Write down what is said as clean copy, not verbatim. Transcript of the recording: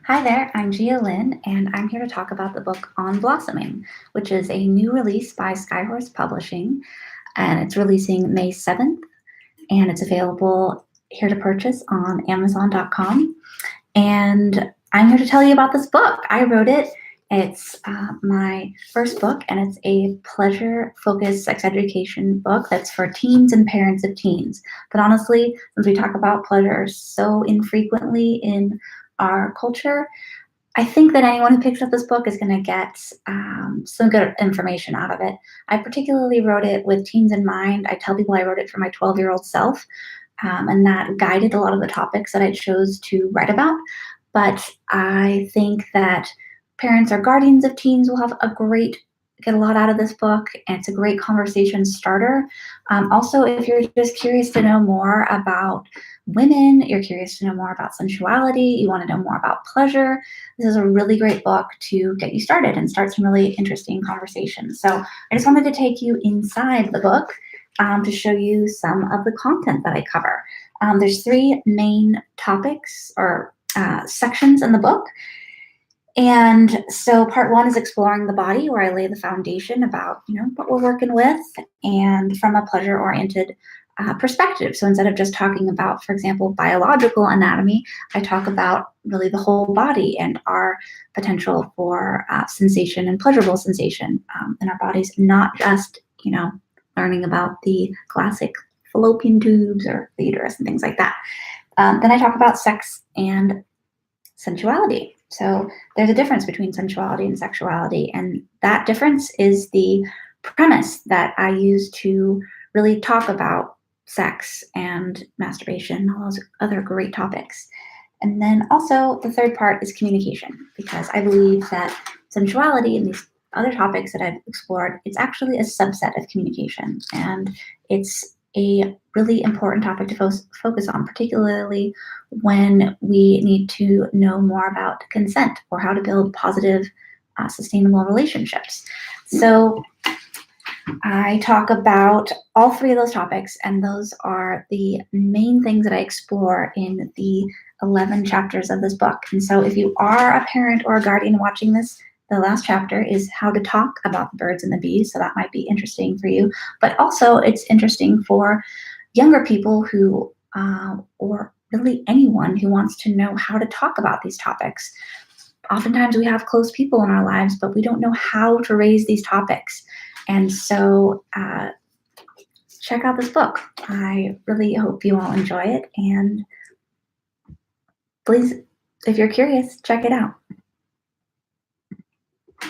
Hi there, I'm Gia Lynne, and I'm here to talk about the book On Blossoming, which is a new release by Skyhorse Publishing, and it's releasing May 7th, and it's available here to purchase on Amazon.com. And I'm here to tell you about this book. I wrote it. It's my first book, and it's a pleasure-focused sex education book that's for teens and parents of teens. But honestly, since we talk about pleasure so infrequently in our culture, I think that anyone who picks up this book is going to get some good information out of it. I particularly wrote it with teens in mind. I tell people I wrote it for my 12-year-old self, and that guided a lot of the topics that I chose to write about. But I think that parents or guardians of teens will get a lot out of this book, and it's a great conversation starter. Also, if you're just curious to know more about women, you're curious to know more about sensuality, you want to know more about pleasure, this is a really great book to get you started and start some really interesting conversations. So I just wanted to take you inside the book to show you some of the content that I cover. There's three main topics or sections in the book. And so part one is exploring the body, where I lay the foundation about, what we're working with, and from a pleasure-oriented perspective. So instead of just talking about, for example, biological anatomy, I talk about really the whole body and our potential for sensation and pleasurable sensation in our bodies, not just, learning about the classic fallopian tubes or the uterus and things like that. Then I talk about sex and sensuality. So there's a difference between sensuality and sexuality, and that difference is the premise that I use to really talk about sex and masturbation and all those other great topics. And then also the third part is communication, because I believe that sensuality and these other topics that I've explored, it's actually a subset of communication, and it's a really important topic to focus on, particularly when we need to know more about consent or how to build positive, sustainable relationships. So I talk about all three of those topics, and those are the main things that I explore in the 11 chapters of this book. And so if you are a parent or a guardian watching this, the last chapter is how to talk about the birds and the bees, so that might be interesting for you. But also it's interesting for younger people who, or really anyone who wants to know how to talk about these topics. Oftentimes we have close people in our lives, but we don't know how to raise these topics. And so check out this book. I really hope you all enjoy it. And please, if you're curious, check it out.